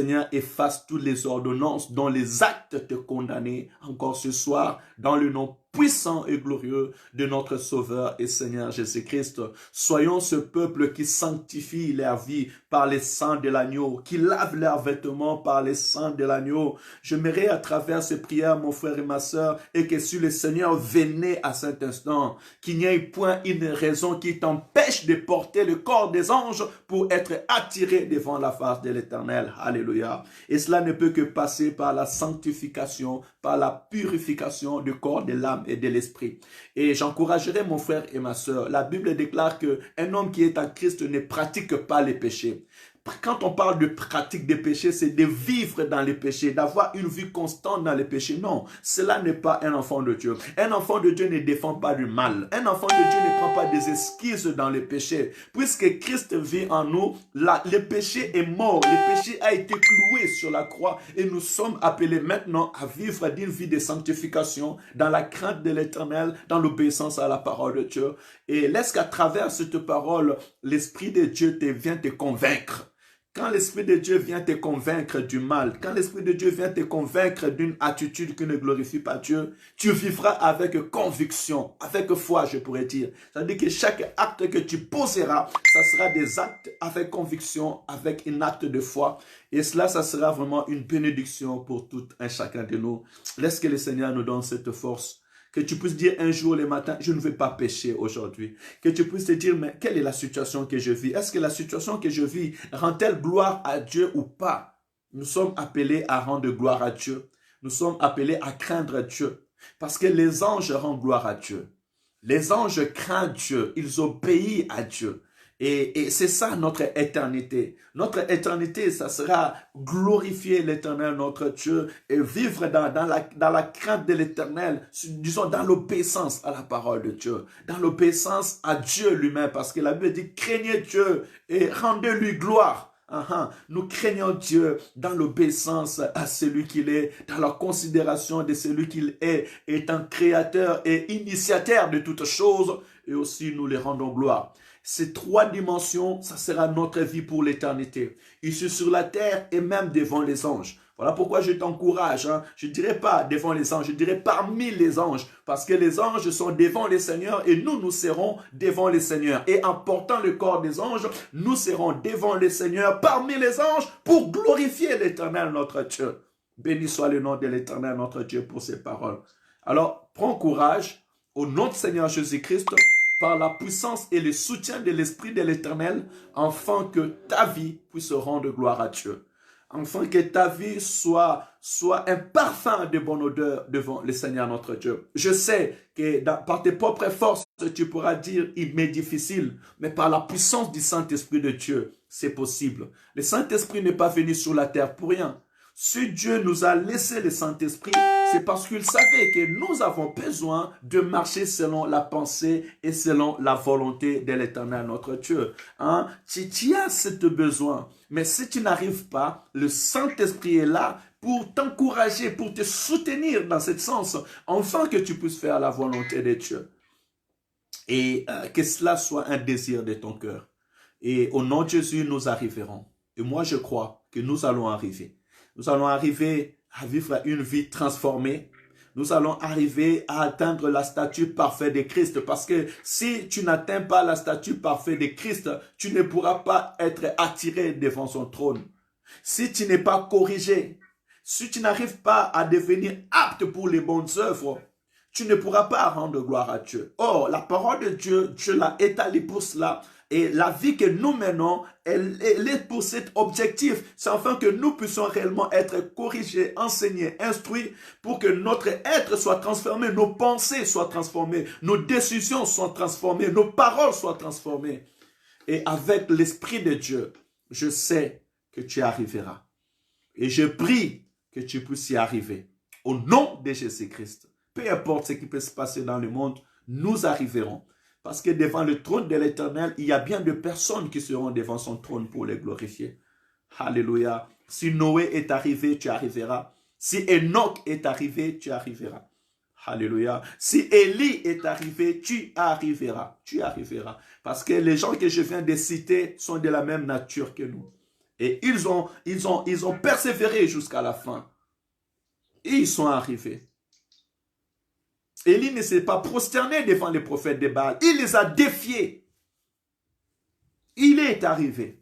Seigneur, efface toutes les ordonnances dont les actes te condamnent encore ce soir, dans le nom puissant et glorieux de notre Sauveur et Seigneur Jésus-Christ. Soyons ce peuple qui sanctifie leur vie par les sangs de l'agneau, qui lave leurs vêtements par les sangs de l'agneau. Je m'aimerais à travers ces prières, mon frère et ma sœur, et que si le Seigneur venait à cet instant, qu'il n'y ait point une raison qui t'empêche de porter le corps des anges pour être attiré devant la face de l'Éternel. Alléluia. Et cela ne peut que passer par la sanctification, par la purification du corps, de l'âme et de l'esprit. Et j'encouragerai mon frère et ma sœur. La Bible déclare qu'un homme qui est en Christ ne pratique pas les péchés. Quand on parle de pratique des péchés, c'est de vivre dans les péchés, d'avoir une vie constante dans les péchés. Non, cela n'est pas un enfant de Dieu. Un enfant de Dieu ne défend pas du mal. Un enfant de Dieu ne prend pas des excuses dans les péchés. Puisque Christ vit en nous, le péché est mort. Le péché a été cloué sur la croix et nous sommes appelés maintenant à vivre d'une vie de sanctification dans la crainte de l'Éternel, dans l'obéissance à la parole de Dieu. Et laisse qu'à travers cette parole, l'Esprit de Dieu vient te convaincre. Quand l'Esprit de Dieu vient te convaincre du mal, quand l'Esprit de Dieu vient te convaincre d'une attitude qui ne glorifie pas Dieu, tu vivras avec conviction, avec foi, je pourrais dire. C'est-à-dire que chaque acte que tu poseras, ça sera des actes avec conviction, avec un acte de foi. Et cela, ça sera vraiment une bénédiction pour tout un chacun de nous. Laisse que le Seigneur nous donne cette force. Que tu puisses dire un jour le matin, je ne vais pas pécher aujourd'hui. Que tu puisses te dire, mais quelle est la situation que je vis? Est-ce que la situation que je vis rend-elle gloire à Dieu ou pas? Nous sommes appelés à rendre gloire à Dieu. Nous sommes appelés à craindre Dieu. Parce que les anges rendent gloire à Dieu. Les anges craignent Dieu. Ils obéissent à Dieu. Et c'est ça notre éternité. Notre éternité, ça sera glorifier l'Éternel, notre Dieu, et vivre dans la crainte de l'Éternel, disons dans l'obéissance à la parole de Dieu, dans l'obéissance à Dieu lui-même, parce que la Bible dit, craignez Dieu et rendez-lui gloire. Nous craignons Dieu dans l'obéissance à celui qu'il est, dans la considération de celui qu'il est, étant créateur et initiateur de toutes choses, et aussi nous les rendons gloire. Ces trois dimensions, ça sera notre vie pour l'éternité. Ici sur la terre et même devant les anges. Voilà pourquoi je t'encourage. Je ne dirais pas devant les anges, je dirais parmi les anges. Parce que les anges sont devant les seigneurs et nous serons devant les seigneurs. Et en portant le corps des anges, nous serons devant les seigneurs parmi les anges pour glorifier l'Éternel notre Dieu. Béni soit le nom de l'Éternel notre Dieu pour ces paroles. Alors, prends courage au nom du Seigneur Jésus-Christ, par la puissance et le soutien de l'Esprit de l'Éternel, afin que ta vie puisse rendre gloire à Dieu. Afin que ta vie soit un parfum de bonne odeur devant le Seigneur notre Dieu. Je sais que par tes propres forces, tu pourras dire, il m'est difficile, mais par la puissance du Saint-Esprit de Dieu, c'est possible. Le Saint-Esprit n'est pas venu sur la terre pour rien. Si Dieu nous a laissé le Saint-Esprit, c'est parce qu'il savait que nous avons besoin de marcher selon la pensée et selon la volonté de l'Éternel, notre Dieu. Tu as ce besoin. Mais si tu n'arrives pas, le Saint-Esprit est là pour t'encourager, pour te soutenir dans ce sens, afin que tu puisses faire la volonté de Dieu. Et que cela soit un désir de ton cœur. Et au nom de Jésus, nous arriverons. Et moi, je crois que nous allons arriver. Nous allons arriver à vivre une vie transformée. Nous allons arriver à atteindre la statue parfaite de Christ. Parce que si tu n'atteins pas la statue parfaite de Christ, tu ne pourras pas être attiré devant son trône. Si tu n'es pas corrigé, si tu n'arrives pas à devenir apte pour les bonnes œuvres, tu ne pourras pas rendre gloire à Dieu. Or, la parole de Dieu, Dieu l'a étalée pour cela. Et la vie que nous menons, elle est pour cet objectif. C'est afin que nous puissions réellement être corrigés, enseignés, instruits, pour que notre être soit transformé, nos pensées soient transformées, nos décisions soient transformées, nos paroles soient transformées. Et avec l'Esprit de Dieu, je sais que tu arriveras. Et je prie que tu puisses y arriver. Au nom de Jésus-Christ, peu importe ce qui peut se passer dans le monde, nous arriverons. Parce que devant le trône de l'Éternel, il y a bien de personnes qui seront devant son trône pour les glorifier. Alléluia. Si Noé est arrivé, tu arriveras. Si Enoch est arrivé, tu arriveras. Alléluia. Si Élie est arrivé, tu arriveras. Tu arriveras. Parce que les gens que je viens de citer sont de la même nature que nous. Et ils ont persévéré jusqu'à la fin. Et ils sont arrivés. Élie ne s'est pas prosterné devant les prophètes de Baal. Il les a défiés. Il est arrivé.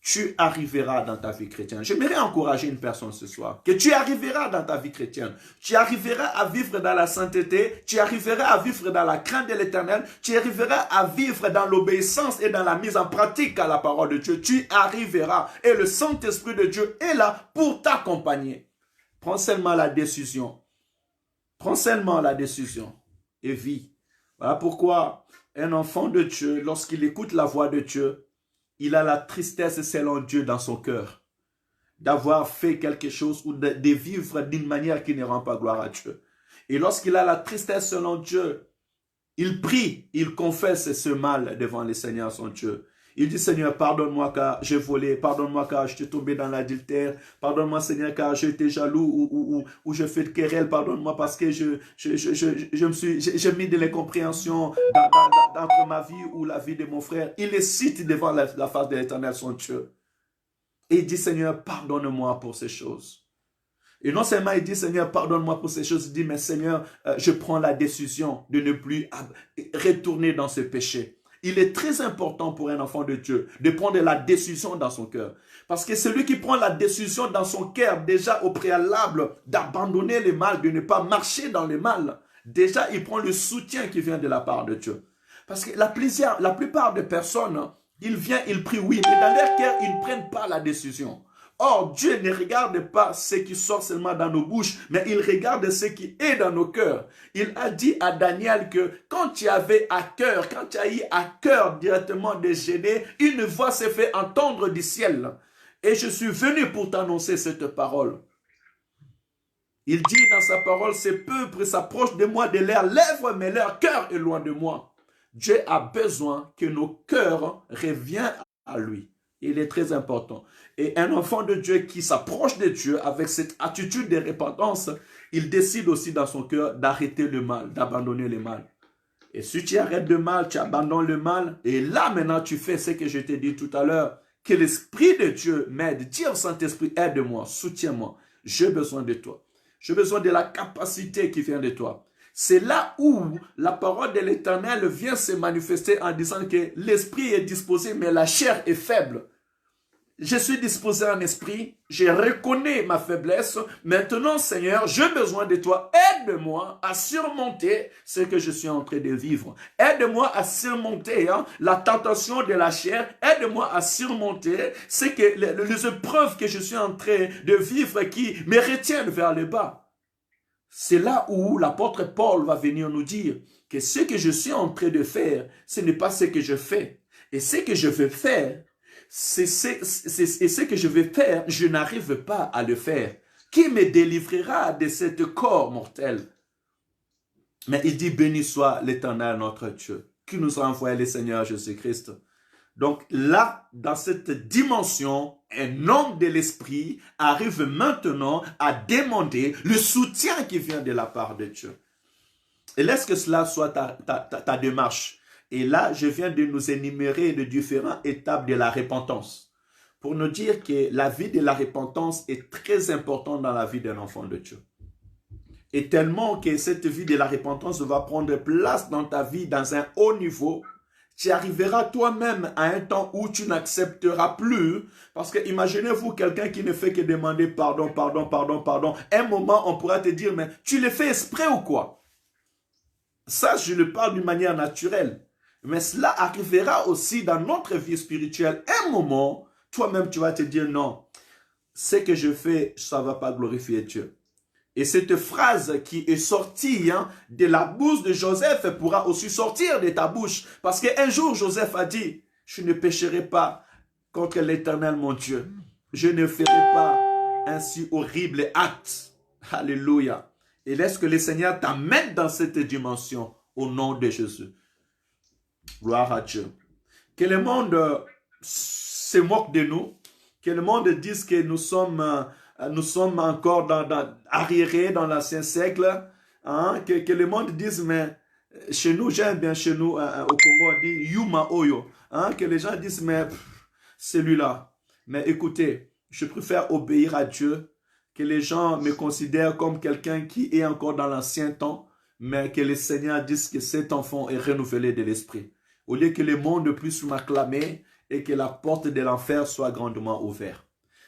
Tu arriveras dans ta vie chrétienne. J'aimerais encourager une personne ce soir. Que tu arriveras dans ta vie chrétienne. Tu arriveras à vivre dans la sainteté. Tu arriveras à vivre dans la crainte de l'Éternel. Tu arriveras à vivre dans l'obéissance et dans la mise en pratique à la parole de Dieu. Tu arriveras. Et le Saint-Esprit de Dieu est là pour t'accompagner. Prends seulement la décision. Prends seulement la décision et vis. Voilà pourquoi un enfant de Dieu, lorsqu'il écoute la voix de Dieu, il a la tristesse selon Dieu dans son cœur. D'avoir fait quelque chose ou de vivre d'une manière qui ne rend pas gloire à Dieu. Et lorsqu'il a la tristesse selon Dieu, il prie, il confesse ce mal devant le Seigneur son Dieu. Il dit, Seigneur, pardonne-moi car j'ai volé, pardonne-moi car je suis tombé dans l'adultère, pardonne-moi Seigneur car j'ai été jaloux ou je fais de querelle, pardonne-moi parce que j'ai mis de l'incompréhension entre ma vie ou la vie de mon frère. Il les cite devant la face de l'Éternel son Dieu. Et il dit, Seigneur, pardonne-moi pour ces choses. Et non seulement il dit, Seigneur, pardonne-moi pour ces choses, il dit, mais Seigneur, je prends la décision de ne plus retourner dans ce péché. Il est très important pour un enfant de Dieu de prendre la décision dans son cœur. Parce que celui qui prend la décision dans son cœur, déjà au préalable, d'abandonner le mal, de ne pas marcher dans le mal, déjà il prend le soutien qui vient de la part de Dieu. Parce que la plupart des personnes, ils viennent, ils prient, oui, mais dans leur cœur, ils ne prennent pas la décision. Or, Dieu ne regarde pas ce qui sort seulement dans nos bouches, mais il regarde ce qui est dans nos cœurs. Il a dit à Daniel que quand tu avais à cœur, quand tu as eu à cœur directement de gêner, une voix s'est fait entendre du ciel. Et je suis venu pour t'annoncer cette parole. Il dit dans sa parole, ces peuples s'approchent de moi de leurs lèvres, mais leur cœur est loin de moi. Dieu a besoin que nos cœurs reviennent à lui. Il est très important. Et un enfant de Dieu qui s'approche de Dieu avec cette attitude de repentance, il décide aussi dans son cœur d'arrêter le mal, d'abandonner le mal. Et si tu arrêtes le mal, tu abandonnes le mal, et là maintenant tu fais ce que je t'ai dit tout à l'heure, que l'Esprit de Dieu m'aide. Dis au Saint-Esprit, aide-moi, soutiens-moi. J'ai besoin de toi. J'ai besoin de la capacité qui vient de toi. C'est là où la parole de l'Éternel vient se manifester en disant que l'esprit est disposé, mais la chair est faible. Je suis disposé en esprit, je reconnais ma faiblesse. Maintenant, Seigneur, j'ai besoin de toi. Aide-moi à surmonter ce que je suis en train de vivre. Aide-moi à surmonter la tentation de la chair. Aide-moi à surmonter les épreuves que je suis en train de vivre qui me retiennent vers le bas. C'est là où l'apôtre Paul va venir nous dire que ce que je suis en train de faire, ce n'est pas ce que je fais. Et ce que je veux faire, ce que je vais faire, je n'arrive pas à le faire. Qui me délivrera de ce corps mortel? Mais il dit, béni soit l'Éternel notre Dieu, qui nous a envoyé le Seigneur Jésus-Christ. Donc là, dans cette dimension, un homme de l'esprit arrive maintenant à demander le soutien qui vient de la part de Dieu. Et laisse que cela soit ta démarche. Et là, je viens de nous énumérer les différentes étapes de la repentance. Pour nous dire que la vie de la repentance est très importante dans la vie d'un enfant de Dieu. Et tellement que cette vie de la repentance va prendre place dans ta vie dans un haut niveau, tu arriveras toi-même à un temps où tu n'accepteras plus. Parce que imaginez-vous quelqu'un qui ne fait que demander pardon, pardon, pardon, pardon. Un moment, on pourra te dire, mais tu le fais exprès ou quoi? Ça, je le parle d'une manière naturelle. Mais cela arrivera aussi dans notre vie spirituelle. Un moment, toi-même, tu vas te dire, non, ce que je fais, ça ne va pas glorifier Dieu. Et cette phrase qui est sortie de la bouche de Joseph pourra aussi sortir de ta bouche. Parce qu'un jour, Joseph a dit, je ne pécherai pas contre l'Éternel mon Dieu. Je ne ferai pas un si horrible acte. Alléluia. Et laisse que le Seigneur t'amène dans cette dimension au nom de Jésus. Gloire à Dieu. Que le monde se moque de nous. Que le monde dise que nous sommes encore arriérés dans l'ancien siècle. Que le monde dise, mais chez nous, j'aime bien chez nous, au Congo, on dit Yuma Oyo. Que les gens disent, mais celui-là. Mais écoutez, je préfère obéir à Dieu, que les gens me considèrent comme quelqu'un qui est encore dans l'ancien temps, mais que le Seigneur dise que cet enfant est renouvelé de l'esprit. Au lieu que le monde puisse m'acclamer et que la porte de l'enfer soit grandement ouverte.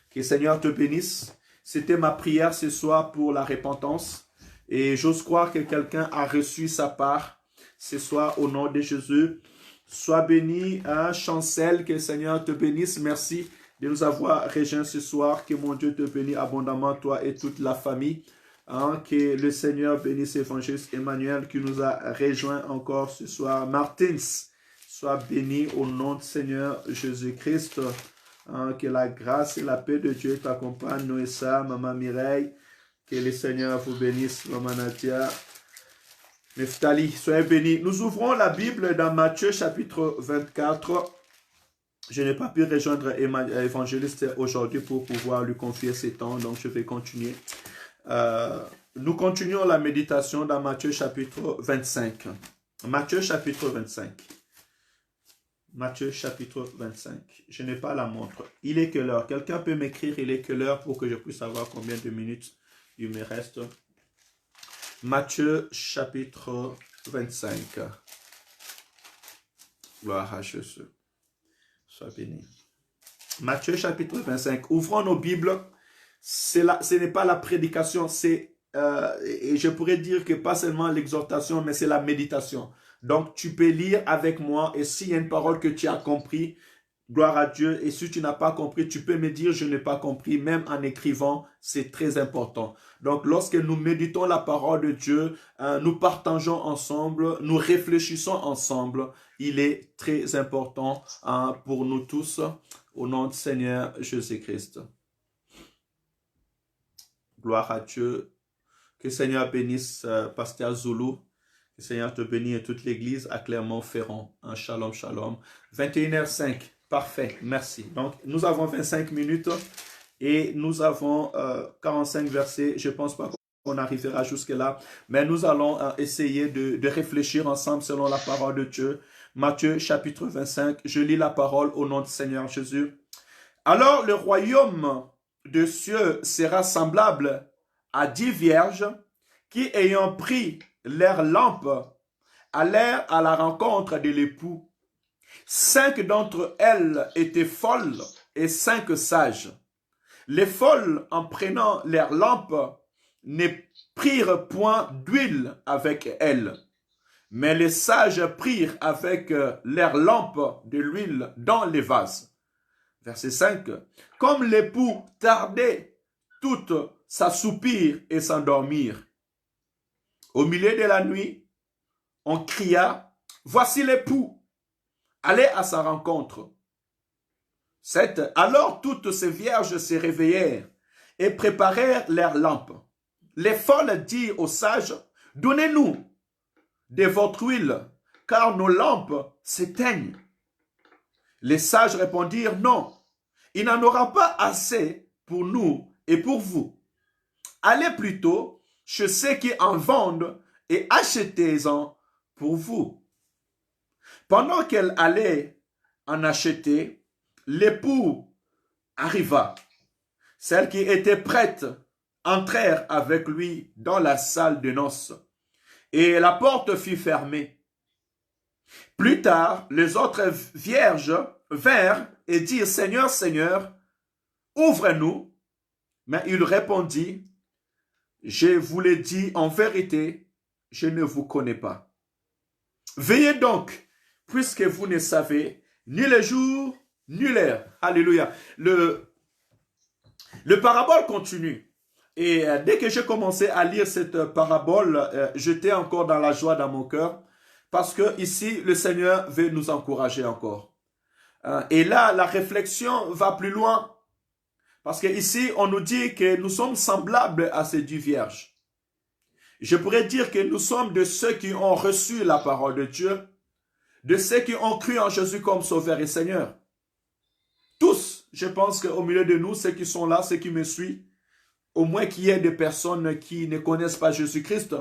Que le Seigneur te bénisse. C'était ma prière ce soir pour la repentance. Et j'ose croire que quelqu'un a reçu sa part ce soir au nom de Jésus. Sois béni, hein, Chancel, que le Seigneur te bénisse. Merci de nous avoir rejoints ce soir. Que mon Dieu te bénisse abondamment, toi et toute la famille. Hein, que le Seigneur bénisse l'évangéliste Emmanuel qui nous a rejoints encore ce soir. Martins, sois béni au nom du Seigneur Jésus-Christ. Hein, que la grâce et la paix de Dieu t'accompagnent, Noéssa, Maman Mireille. Que le Seigneur vous bénisse, Maman Nadia. Nephtali, soyez bénis. Nous ouvrons la Bible dans Matthieu chapitre 24. Je n'ai pas pu rejoindre l'évangéliste aujourd'hui pour pouvoir lui confier ces temps, donc je vais continuer. Nous continuons la méditation dans Matthieu chapitre 25. Matthieu chapitre 25. Matthieu chapitre 25. Je n'ai pas la montre. Il est quelle heure? Quelqu'un peut m'écrire il est quelle heure pour que je puisse savoir combien de minutes il me reste. Matthieu chapitre 25. Gloire à Jésus. Sois béni. Matthieu chapitre 25. Ouvrons nos Bibles. Ce n'est pas la prédication, c'est, et je pourrais dire que pas seulement l'exhortation, mais c'est la méditation. Donc, tu peux lire avec moi et s'il y a une parole que tu as compris, gloire à Dieu. Et si tu n'as pas compris, tu peux me dire je n'ai pas compris, même en écrivant, c'est très important. Donc, lorsque nous méditons la parole de Dieu, nous partageons ensemble, nous réfléchissons ensemble. Il est très important pour nous tous, au nom du Seigneur Jésus-Christ. Gloire à Dieu. Que le Seigneur bénisse Pasteur Zulu. Que le Seigneur te bénisse et toute l'église à Clermont-Ferrand. Shalom, shalom. 21h05. Parfait. Merci. Donc, nous avons 25 minutes et nous avons 45 versets. Je ne pense pas qu'on arrivera jusque-là. Mais nous allons essayer de réfléchir ensemble selon la parole de Dieu. Matthieu chapitre 25. Je lis la parole au nom du Seigneur Jésus. Alors, le royaume de cieux sera semblable à 10 vierges qui, ayant pris leurs lampes, allèrent à la rencontre de l'époux. 5 d'entre elles étaient folles et 5 sages. Les folles, en prenant leurs lampes, ne prirent point d'huile avec elles. Mais les sages prirent avec leurs lampes de l'huile dans les vases. Verset 5. Comme l'époux tardait, toutes s'assoupirent et s'endormirent. Au milieu de la nuit, on cria, voici l'époux, allez à sa rencontre. 7. Alors toutes ces vierges se réveillèrent et préparèrent leurs lampes. Les folles dirent aux sages, donnez-nous de votre huile, car nos lampes s'éteignent. Les sages répondirent, non, il n'en aura pas assez pour nous et pour vous. Allez plutôt chez ceux qui en vendent et achetez-en pour vous. Pendant qu'elle allait en acheter, l'époux arriva. Celles qui étaient prêtes entrèrent avec lui dans la salle de noces, et la porte fut fermée. Plus tard, les autres vierges vinrent et dirent, Seigneur, Seigneur, ouvre-nous. Mais il répondit, je vous l'ai dit en vérité, je ne vous connais pas. Veillez donc, puisque vous ne savez ni le jour, ni l'heure. Alléluia. Le parabole continue. Et dès que j'ai commencé à lire cette parabole, j'étais encore dans la joie dans mon cœur. Parce que ici, le Seigneur veut nous encourager encore. Et là, la réflexion va plus loin. Parce que ici, on nous dit que nous sommes semblables à ces 10 vierges. Je pourrais dire que nous sommes de ceux qui ont reçu la parole de Dieu, de ceux qui ont cru en Jésus comme Sauveur et Seigneur. Tous, je pense qu'au milieu de nous, ceux qui sont là, ceux qui me suivent, au moins qu'il y ait des personnes qui ne connaissent pas Jésus-Christ,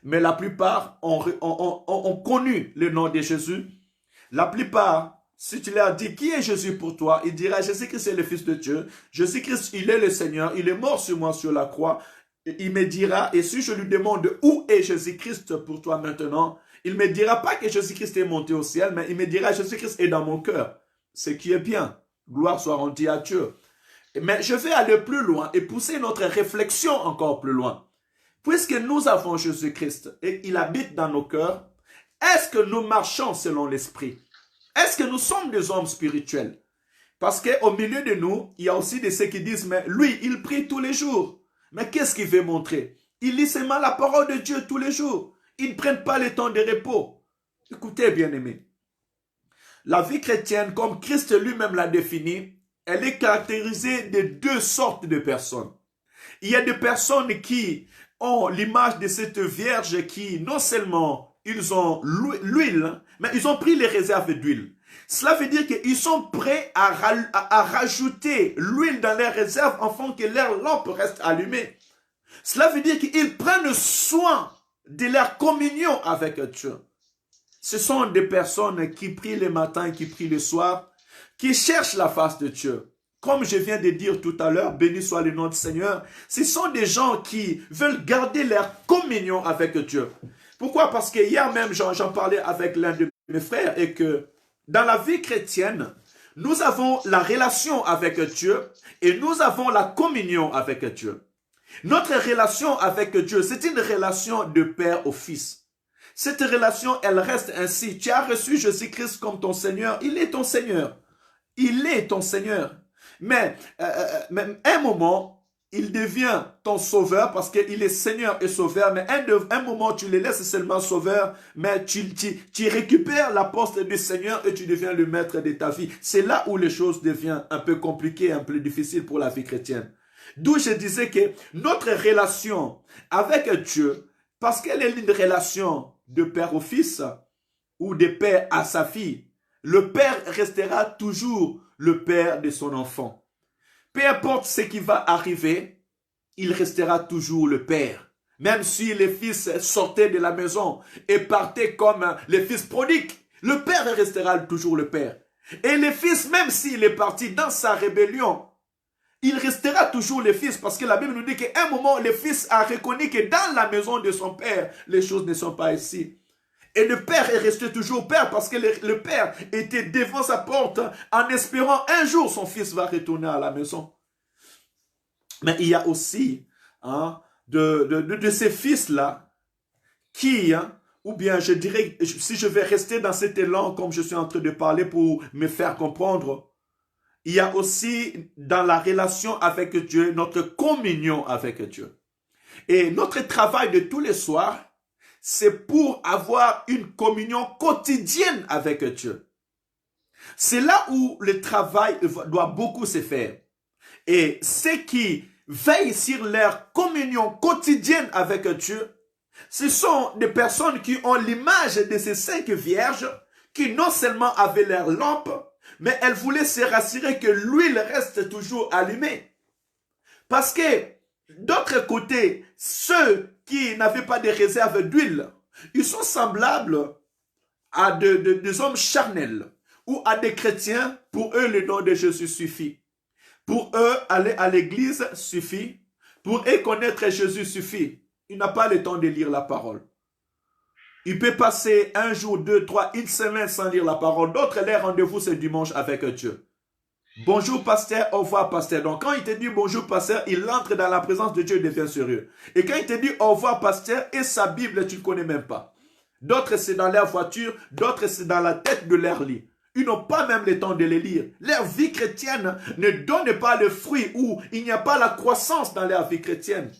mais la plupart ont connu le nom de Jésus. La plupart si tu leur dis qui est Jésus pour toi, il dira Jésus-Christ est le Fils de Dieu. Jésus-Christ, il est le Seigneur. Il est mort sur moi sur la croix. Il me dira, et si je lui demande où est Jésus-Christ pour toi maintenant, il me dira pas que Jésus-Christ est monté au ciel, mais il me dira Jésus-Christ est dans mon cœur. Ce qui est bien. Gloire soit rendue à Dieu. Mais je vais aller plus loin et pousser notre réflexion encore plus loin. Puisque nous avons Jésus-Christ et il habite dans nos cœurs, est-ce que nous marchons selon l'esprit? Est-ce que nous sommes des hommes spirituels? Parce qu'au milieu de nous, il y a aussi de ceux qui disent, mais lui, il prie tous les jours. Mais qu'est-ce qu'il veut montrer? Il lit seulement la parole de Dieu tous les jours. Ils ne prennent pas le temps de repos. Écoutez, bien-aimés. La vie chrétienne, comme Christ lui-même l'a définie, elle est caractérisée de deux sortes de personnes. Il y a des personnes qui ont l'image de cette Vierge qui, non seulement ils ont l'huile, mais ils ont pris les réserves d'huile. Cela veut dire qu'ils sont prêts à rajouter l'huile dans leurs réserves afin que leur lampe reste allumée. Cela veut dire qu'ils prennent soin de leur communion avec Dieu. Ce sont des personnes qui prient le matin, qui prient le soir, qui cherchent la face de Dieu. Comme je viens de dire tout à l'heure, béni soit le nom du Seigneur, ce sont des gens qui veulent garder leur communion avec Dieu. Pourquoi? Parce que hier même, j'en parlais avec l'un de mes frères et que dans la vie chrétienne, nous avons la relation avec Dieu et nous avons la communion avec Dieu. Notre relation avec Dieu, c'est une relation de père au fils. Cette relation, elle reste ainsi. Tu as reçu Jésus-Christ comme ton Seigneur. Il est ton Seigneur. Il est ton Seigneur. Mais à un moment, il devient ton sauveur parce qu'il est Seigneur et sauveur. Mais un moment, tu le laisses seulement sauveur, mais tu récupères la poste du Seigneur et tu deviens le maître de ta vie. C'est là où les choses deviennent un peu compliquées, un peu difficiles pour la vie chrétienne. D'où je disais que notre relation avec Dieu, parce qu'elle est une relation de père au fils ou de père à sa fille, le père restera toujours le père de son enfant. Peu importe ce qui va arriver, il restera toujours le père. Même si les fils sortaient de la maison et partaient comme les fils prodigues, le père restera toujours le père. Et le fils, même s'il est parti dans sa rébellion, il restera toujours le fils parce que la Bible nous dit qu'à un moment, le fils a reconnu que dans la maison de son père, les choses ne sont pas ici. Et le père est resté toujours père parce que le père était devant sa porte en espérant un jour son fils va retourner à la maison. Mais il y a aussi de ces fils-là qui, ou bien je dirais, si je vais rester dans cet élan comme je suis en train de parler pour me faire comprendre, il y a aussi dans la relation avec Dieu, notre communion avec Dieu. Et notre travail de tous les soirs, c'est pour avoir une communion quotidienne avec Dieu. C'est là où le travail doit beaucoup se faire. Et ceux qui veillent sur leur communion quotidienne avec Dieu, ce sont des personnes qui ont l'image de ces 5 vierges qui non seulement avaient leur lampe, mais elles voulaient se rassurer que l'huile reste toujours allumée. Parce que d'autre côté, ceux qui n'avaient pas de réserve d'huile, ils sont semblables à des hommes charnels ou à des chrétiens. Pour eux, le nom de Jésus suffit. Pour eux, aller à l'église suffit. Pour eux, connaître Jésus suffit. Il n'a pas le temps de lire la parole. Il peut passer 1 jour, 2, 3, une semaine sans lire la parole. D'autres, les rendez-vous, c'est dimanche avec Dieu. Bonjour pasteur, au revoir pasteur. Donc quand il te dit bonjour pasteur, il entre dans la présence de Dieu et devient sérieux. Et quand il te dit au revoir pasteur et sa Bible, tu ne connais même pas. D'autres c'est dans leur voiture, d'autres c'est dans la tête de leur lit. Ils n'ont pas même le temps de les lire. Leur vie chrétienne ne donne pas le fruit ou il n'y a pas la croissance dans leur vie chrétienne.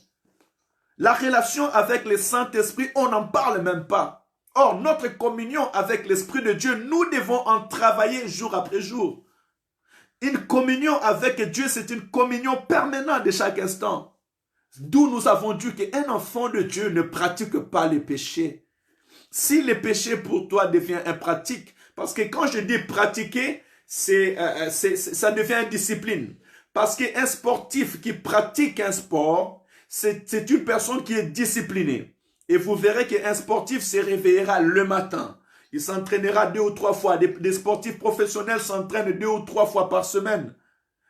La relation avec le Saint-Esprit, on n'en parle même pas. Or, notre communion avec l'Esprit de Dieu, nous devons en travailler jour après jour. Une communion avec Dieu, c'est une communion permanente de chaque instant. D'où nous avons dit qu'un enfant de Dieu ne pratique pas les péchés. Si le péché pour toi devient impratique, parce que quand je dis pratiquer, ça devient une discipline. Parce qu'un sportif qui pratique un sport, c'est une personne qui est disciplinée. Et vous verrez qu'un sportif se réveillera le matin. Il s'entraînera 2 ou 3 fois. Des sportifs professionnels s'entraînent 2 ou 3 fois par semaine.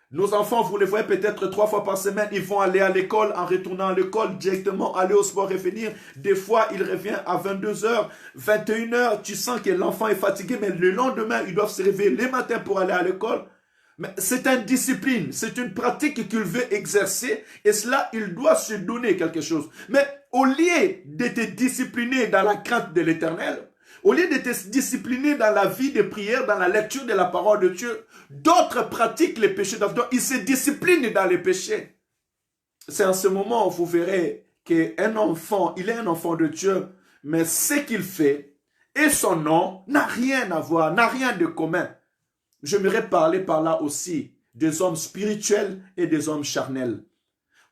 Nos enfants, vous les voyez peut-être 3 fois par semaine, ils vont aller à l'école, en retournant à l'école, directement aller au sport et venir. Des fois, il revient à 22h, 21h, tu sens que l'enfant est fatigué, mais le lendemain, ils doivent se réveiller le matin pour aller à l'école. Mais c'est une discipline, c'est une pratique qu'il veut exercer, et cela, il doit se donner quelque chose. Mais au lieu de te discipliner dans la crainte de l'Éternel, au lieu de te discipliner dans la vie de prière, dans la lecture de la parole de Dieu, d'autres pratiquent les péchés. Donc, ils se disciplinent dans les péchés. C'est en ce moment où vous verrez qu'un enfant, il est un enfant de Dieu, mais ce qu'il fait et son nom n'a rien à voir, n'a rien de commun. J'aimerais parler par là aussi des hommes spirituels et des hommes charnels.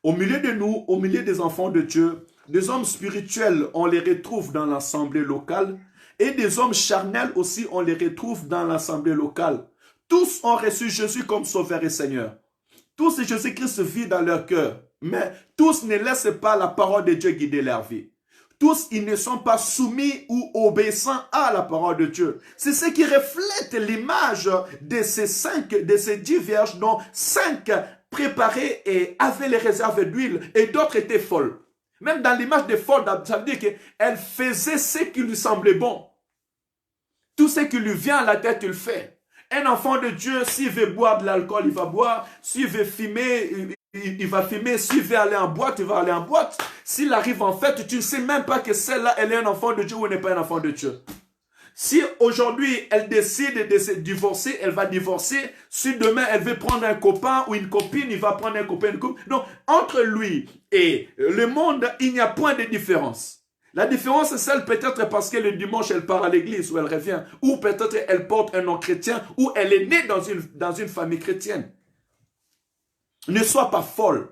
Au milieu de nous, au milieu des enfants de Dieu, des hommes spirituels, on les retrouve dans l'assemblée locale, et des hommes charnels aussi, on les retrouve dans l'assemblée locale. Tous ont reçu Jésus comme Sauveur et Seigneur. Tous Jésus-Christ vit dans leur cœur. Mais tous ne laissent pas la parole de Dieu guider leur vie. Tous, ils ne sont pas soumis ou obéissants à la parole de Dieu. C'est ce qui reflète l'image de ces 10 vierges dont 5 préparées et avaient les réserves d'huile et d'autres étaient folles. Même dans l'image des folles, ça veut dire qu'elles faisaient ce qui lui semblait bon. Tout ce qui lui vient à la tête, il le fait. Un enfant de Dieu, s'il veut boire de l'alcool, il va boire. S'il veut fumer, il va fumer. S'il veut aller en boîte, il va aller en boîte. S'il arrive en fête, tu ne sais même pas que celle-là, elle est un enfant de Dieu ou elle n'est pas un enfant de Dieu. Si aujourd'hui, elle décide de se divorcer, elle va divorcer. Si demain, elle veut prendre un copain ou une copine, il va prendre un copain, une copine. Donc, entre lui et le monde, il n'y a point de différence. La différence, c'est celle peut-être parce que le dimanche, elle part à l'église ou elle revient. Ou peut-être elle porte un nom chrétien ou elle est née dans une famille chrétienne. Ne sois pas folle.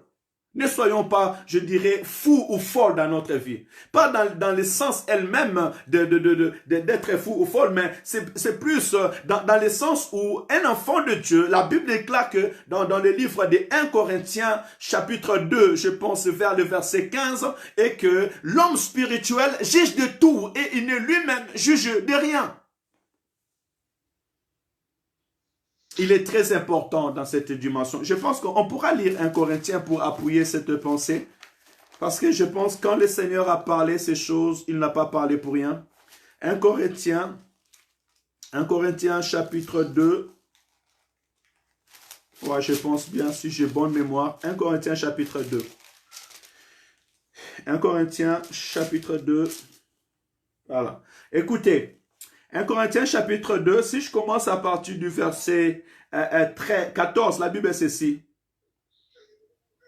Ne soyons pas, je dirais, fous ou folles dans notre vie. Pas dans le sens elle-même d'être fou ou folle, mais c'est plus dans le sens où un enfant de Dieu, la Bible déclare que dans le livre de 1 Corinthiens, chapitre 2, je pense vers le verset 15, et que l'homme spirituel juge de tout et il ne lui-même juge de rien. Il est très important dans cette dimension. Je pense qu'on pourra lire 1 Corinthiens pour appuyer cette pensée. Parce que je pense que quand le Seigneur a parlé ces choses, il n'a pas parlé pour rien. 1 Corinthiens chapitre 2. Ouais, je pense bien si j'ai bonne mémoire. 1 Corinthiens chapitre 2. 1 Corinthiens chapitre 2. Voilà. Écoutez. 1 Corinthiens chapitre 2, si je commence à partir du verset 14, la Bible est ceci.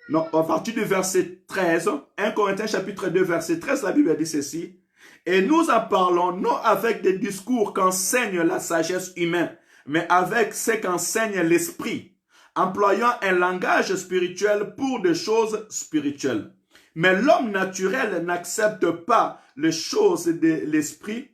Non, à partir du verset 13, 1 Corinthiens chapitre 2, verset 13, la Bible dit ceci. Et nous en parlons non avec des discours qu'enseigne la sagesse humaine, mais avec ce qu'enseigne l'esprit, employant un langage spirituel pour des choses spirituelles. Mais l'homme naturel n'accepte pas les choses de l'esprit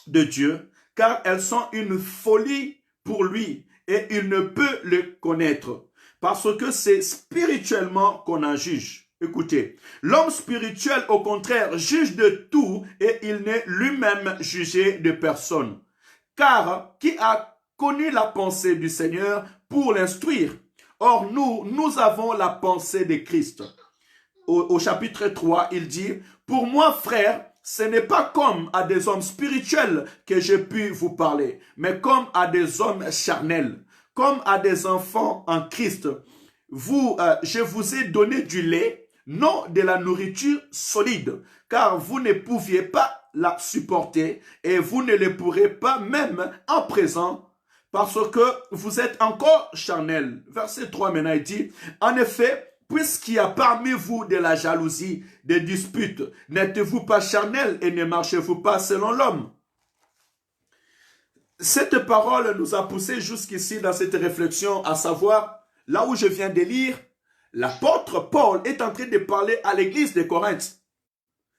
de Dieu, car elles sont une folie pour lui et il ne peut le connaître, parce que c'est spirituellement qu'on en juge. Écoutez, l'homme spirituel au contraire juge de tout et il n'est lui-même jugé de personne. Car qui a connu la pensée du Seigneur pour l'instruire? Or nous avons la pensée de Christ. Au chapitre 3, il dit, pour moi frère, ce n'est pas comme à des hommes spirituels que j'ai pu vous parler, mais comme à des hommes charnels, comme à des enfants en Christ. Je vous ai donné du lait, non de la nourriture solide, car vous ne pouviez pas la supporter et vous ne le pourrez pas même en présent, parce que vous êtes encore charnels. Verset 3 maintenant, il dit, en effet, puisqu'il y a parmi vous de la jalousie, des disputes, n'êtes-vous pas charnels et ne marchez-vous pas selon l'homme? Cette parole nous a poussé jusqu'ici dans cette réflexion, à savoir, là où je viens de lire, l'apôtre Paul est en train de parler à l'église de Corinthe.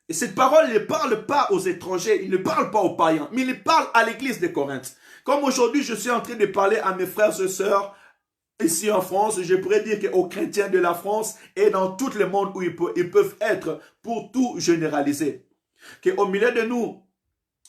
Et cette parole ne parle pas aux étrangers, il ne parle pas aux païens, mais il parle à l'église de Corinthe. Comme aujourd'hui, je suis en train de parler à mes frères et sœurs, ici en France, je pourrais dire qu'aux chrétiens de la France et dans tout le monde où ils peuvent être, pour tout généraliser. Qu'au milieu de nous,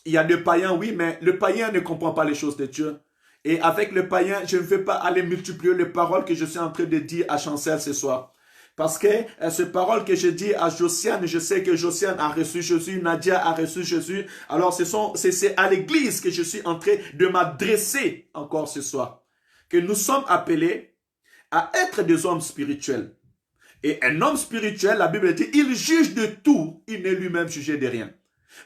Il y a des païens, oui, mais le païen ne comprend pas les choses de Dieu. Et avec le païen, je ne vais pas aller multiplier les paroles que je suis en train de dire à Chancel ce soir. Parce que ces paroles que je dis à Josiane, je sais que Josiane a reçu Jésus, Nadia a reçu Jésus. Alors c'est à l'église que je suis en train de m'adresser encore ce soir. Que nous sommes appelés à être des hommes spirituels. Et un homme spirituel, la Bible dit, il juge de tout, il n'est lui-même jugé de rien.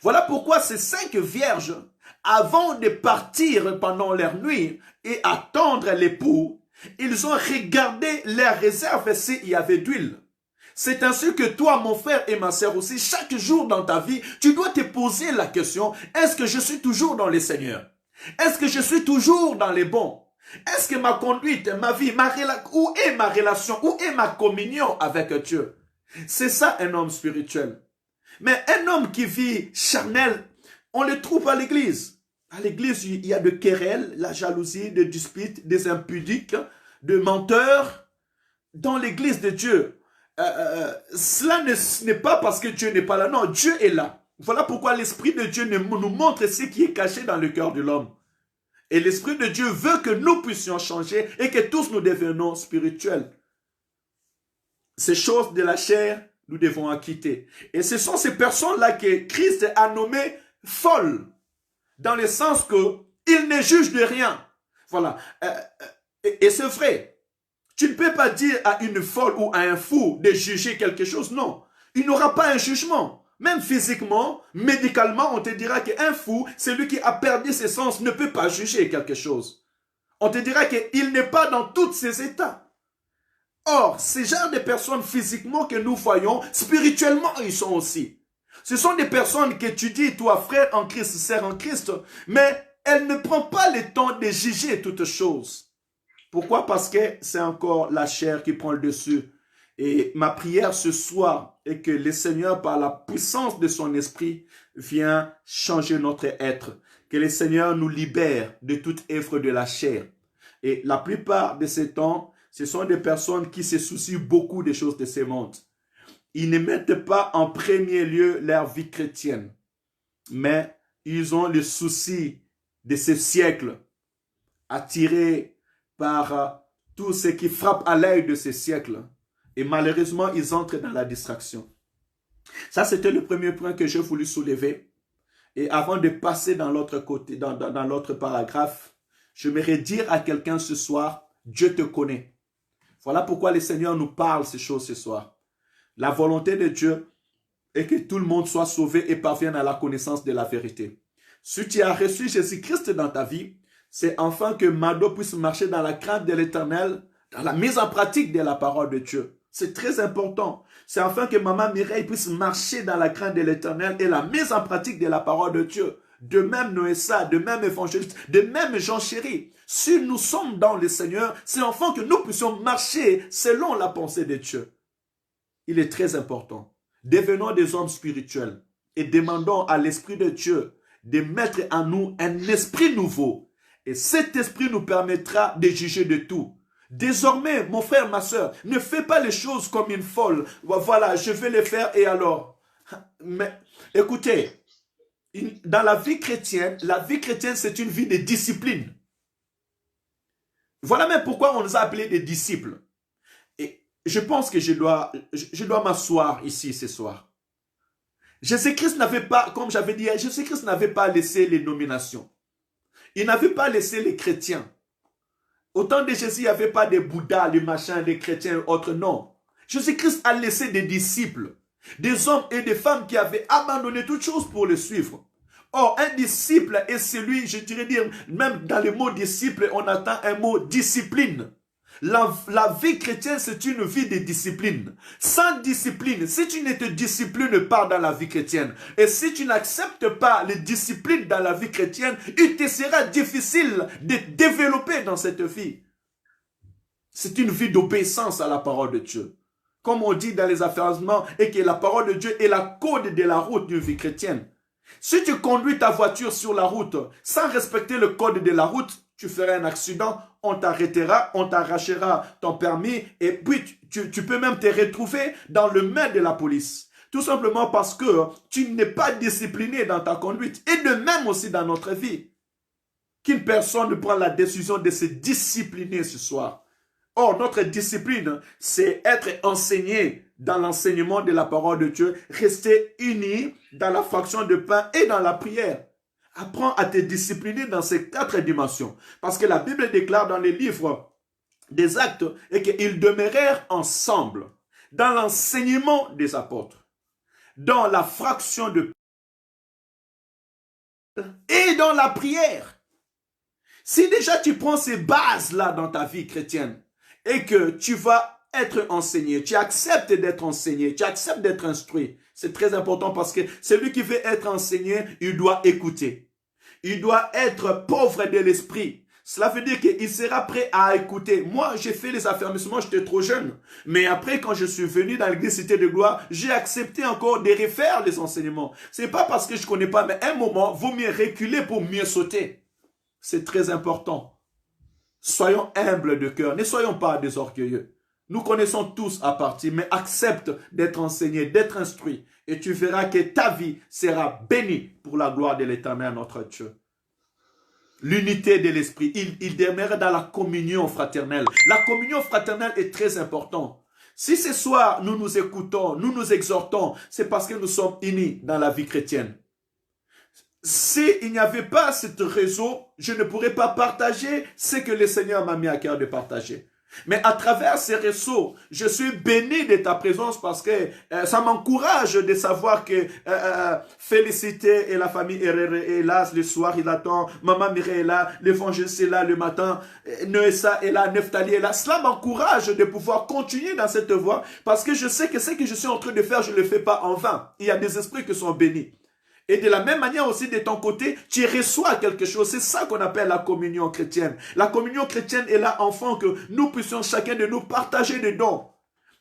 Voilà pourquoi ces 5 vierges, avant de partir pendant leur nuit et attendre l'époux, ils ont regardé leurs réserves s'il y avait d'huile. C'est ainsi que toi, mon frère et ma sœur aussi, chaque jour dans ta vie, tu dois te poser la question, est-ce que je suis toujours dans le Seigneur? Est-ce que je suis toujours dans les bons? Est-ce que ma conduite, ma vie, où est ma relation, où est ma communion avec Dieu? C'est ça un homme spirituel. Mais un homme qui vit charnel, on le trouve à l'église. À l'église, il y a de querelles, la jalousie, des disputes, des impudiques, de menteurs. Dans l'église de Dieu, cela n'est pas parce que Dieu n'est pas là. Non, Dieu est là. Voilà pourquoi l'Esprit de Dieu nous montre ce qui est caché dans le cœur de l'homme. Et l'Esprit de Dieu veut que nous puissions changer et que tous nous devenions spirituels. Ces choses de la chair, nous devons acquitter. Et ce sont ces personnes-là que Christ a nommées folles. Dans le sens qu'il ne juge de rien. Voilà. Et c'est vrai. Tu ne peux pas dire à une folle ou à un fou de juger quelque chose. Non. Il n'aura pas un jugement. Même physiquement, médicalement, on te dira qu'un fou, celui qui a perdu ses sens, ne peut pas juger quelque chose. On te dira qu'il n'est pas dans tous ses états. Or, ces genres de personnes physiquement que nous voyons, spirituellement, ils sont aussi. Ce sont des personnes que tu dis, toi, frère en Christ, sœur en Christ, mais elles ne prennent pas le temps de juger toutes choses. Pourquoi? Parce que c'est encore la chair qui prend le dessus. Et ma prière ce soir est que le Seigneur, par la puissance de son esprit, vient changer notre être. Que le Seigneur nous libère de toute œuvre de la chair. Et la plupart de ces temps, ce sont des personnes qui se soucient beaucoup des choses de ce monde. Ils ne mettent pas en premier lieu leur vie chrétienne, mais ils ont le souci de ce siècle, attirés par tout ce qui frappe à l'œil de ce siècle. Et malheureusement, ils entrent dans la distraction. Ça, c'était le premier point que j'ai voulu soulever. Et avant de passer dans l'autre côté, dans l'autre paragraphe, j'aimerais dire à quelqu'un ce soir, Dieu te connaît. Voilà pourquoi le Seigneur nous parle ces choses ce soir. La volonté de Dieu est que tout le monde soit sauvé et parvienne à la connaissance de la vérité. Si tu as reçu Jésus-Christ dans ta vie, c'est enfin que Mado puisse marcher dans la crainte de l'Éternel, dans la mise en pratique de la parole de Dieu. C'est très important. C'est afin que Maman Mireille puisse marcher dans la crainte de l'Éternel et la mise en pratique de la parole de Dieu. De même Noéssa, de même évangéliste, de même Jean Chéri. Si nous sommes dans le Seigneur, c'est enfin que nous puissions marcher selon la pensée de Dieu. Il est très important. Devenons des hommes spirituels et demandons à l'Esprit de Dieu de mettre en nous un esprit nouveau. Et cet esprit nous permettra de juger de tout. Désormais, mon frère, ma soeur, ne fais pas les choses comme une folle. Voilà, je vais les faire et alors. Mais écoutez, dans la vie chrétienne, c'est une vie de discipline. Voilà même pourquoi on nous a appelés des disciples. Et je pense que je dois m'asseoir ici ce soir. Jésus-Christ n'avait pas, comme j'avais dit, Jésus-Christ n'avait pas laissé les nominations. Il n'avait pas laissé les chrétiens. Au temps de Jésus, il n'y avait pas de Bouddha, les machins, les chrétiens, autres, non. Jésus-Christ a laissé des disciples, des hommes et des femmes qui avaient abandonné toutes choses pour le suivre. Or, un disciple est celui, je dirais dire, même dans le mot disciple, on attend un mot discipline. La vie chrétienne, c'est une vie de discipline. Sans discipline, si tu ne te disciplines pas dans la vie chrétienne, et si tu n'acceptes pas les disciplines dans la vie chrétienne, il te sera difficile de développer dans cette vie. C'est une vie d'obéissance à la parole de Dieu. Comme on dit dans les affirmations, et que la parole de Dieu est la code de la route d'une vie chrétienne. Si tu conduis ta voiture sur la route sans respecter le code de la route, tu feras un accident, on t'arrêtera, on t'arrachera ton permis et puis tu peux même te retrouver dans le main de la police. Tout simplement parce que tu n'es pas discipliné dans ta conduite. Et de même aussi dans notre vie. Qu'une personne prend la décision de se discipliner ce soir. Or, notre discipline, c'est être enseigné dans l'enseignement de la parole de Dieu, rester uni dans la fraction de pain et dans la prière. Apprends à te discipliner dans ces 4 dimensions. Parce que la Bible déclare dans les livres des Actes et qu'ils demeurèrent ensemble dans l'enseignement des apôtres, dans la fraction de pain et dans la prière. Si déjà tu prends ces bases-là dans ta vie chrétienne et que tu vas être enseigné, tu acceptes d'être enseigné, tu acceptes d'être instruit, c'est très important parce que celui qui veut être enseigné, il doit écouter. Il doit être pauvre de l'esprit. Cela veut dire qu'il sera prêt à écouter. Moi, j'ai fait les affermissements, j'étais trop jeune. Mais après, quand je suis venu dans l'église Cité de Gloire, j'ai accepté encore de refaire les enseignements. C'est pas parce que je connais pas, mais à un moment, vaut mieux reculer pour mieux sauter. C'est très important. Soyons humbles de cœur. Ne soyons pas des orgueilleux. Nous connaissons tous à partir, mais accepte d'être enseigné, d'être instruit. Et tu verras que ta vie sera bénie pour la gloire de l'Éternel, notre Dieu. L'unité de l'esprit, il demeure dans la communion fraternelle. La communion fraternelle est très importante. Si ce soir nous nous écoutons, nous nous exhortons, c'est parce que nous sommes unis dans la vie chrétienne. S'il n'y avait pas ce réseau, je ne pourrais pas partager ce que le Seigneur m'a mis à cœur de partager. Mais à travers ces réseaux, je suis béni de ta présence parce que ça m'encourage de savoir que Félicité et la famille est là, le soir il attend, Maman Mireille est là, l'évangéliste est là le matin, Noessa est là, Neftali est là. Cela m'encourage de pouvoir continuer dans cette voie parce que je sais que ce que je suis en train de faire, je ne le fais pas en vain. Il y a des esprits qui sont bénis. Et de la même manière aussi de ton côté, tu reçois quelque chose. C'est ça qu'on appelle la communion chrétienne. La communion chrétienne est là, enfant, que nous puissions chacun de nous partager des dons.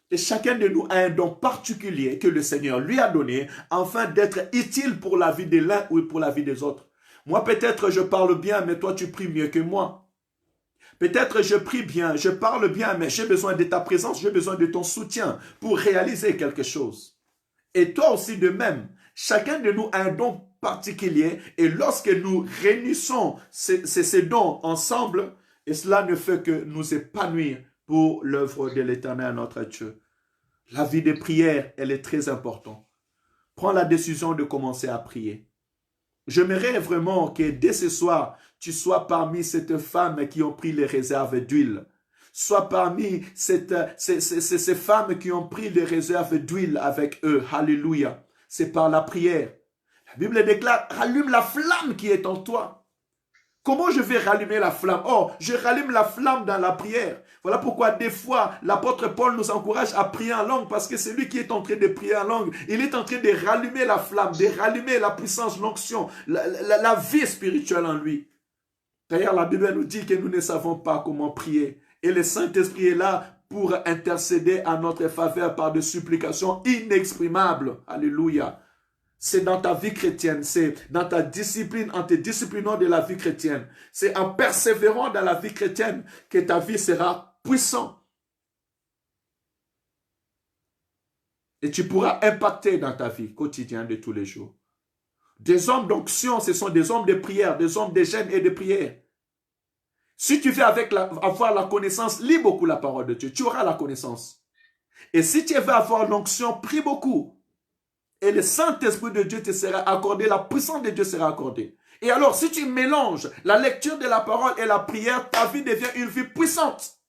Et chacun de nous a un don particulier que le Seigneur lui a donné afin d'être utile pour la vie de l'un ou pour la vie des autres. Moi, peut-être je parle bien, mais toi, tu pries mieux que moi. Peut-être je prie bien, je parle bien, mais j'ai besoin de ta présence, j'ai besoin de ton soutien pour réaliser quelque chose. Et toi aussi de même. Chacun de nous a un don particulier et lorsque nous réunissons ces dons ensemble, et cela ne fait que nous épanouir pour l'œuvre de l'Éternel, notre Dieu. La vie de prière, elle est très importante. Prends la décision de commencer à prier. J'aimerais vraiment que dès ce soir, tu sois parmi cette femme qui ont pris les réserves d'huile. Sois parmi ces femmes qui ont pris les réserves d'huile avec eux. Alléluia. C'est par la prière. La Bible déclare, rallume la flamme qui est en toi. Comment je vais rallumer la flamme? Oh, je rallume la flamme dans la prière. Voilà pourquoi des fois, l'apôtre Paul nous encourage à prier en langue, parce que c'est lui qui est en train de prier en langue. Il est en train de rallumer la flamme, de rallumer la puissance, l'onction, la vie spirituelle en lui. D'ailleurs, la Bible nous dit que nous ne savons pas comment prier. Et le Saint-Esprit est là pour intercéder à notre faveur par des supplications inexprimables. Alléluia. C'est dans ta vie chrétienne, c'est dans ta discipline, en te disciplinant de la vie chrétienne. C'est en persévérant dans la vie chrétienne que ta vie sera puissante. Et tu pourras impacter dans ta vie quotidienne de tous les jours. Des hommes d'onction, ce sont des hommes de prière, des hommes de jeûne et de prière. Si tu veux avoir la connaissance, lis beaucoup la parole de Dieu. Tu auras la connaissance. Et si tu veux avoir l'onction, prie beaucoup. Et le Saint-Esprit de Dieu te sera accordé, la puissance de Dieu sera accordée. Et alors, si tu mélanges la lecture de la parole et la prière, ta vie devient une vie puissante.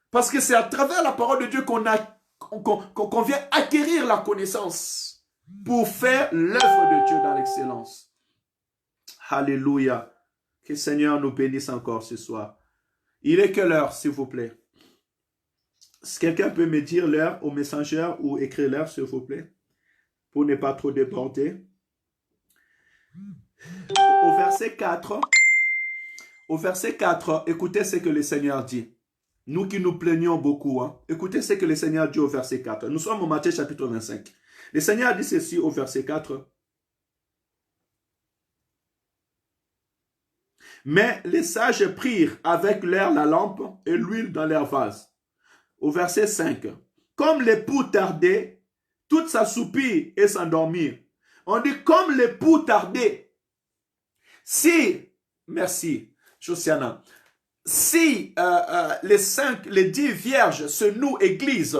Parce que c'est à travers la parole de Dieu qu'on vient acquérir la connaissance pour faire l'œuvre de Dieu dans l'excellence. Alléluia. Que le Seigneur nous bénisse encore ce soir. Il est quelle heure, s'il vous plaît? Si quelqu'un peut me dire l'heure au Messenger ou écrire l'heure, s'il vous plaît, pour ne pas trop déborder. Au verset 4, écoutez ce que le Seigneur dit. Nous qui nous plaignons beaucoup, écoutez ce que le Seigneur dit au verset 4. Nous sommes au Matthieu chapitre 25. Le Seigneur dit ceci au verset 4. Mais les sages prirent avec leur la lampe et l'huile dans leur vase. Au verset 5. Comme l'époux tardait, toute s'assoupir et s'endormir. On dit comme l'époux tardé. Si, merci, Josiana, si les 10 vierges se nouent église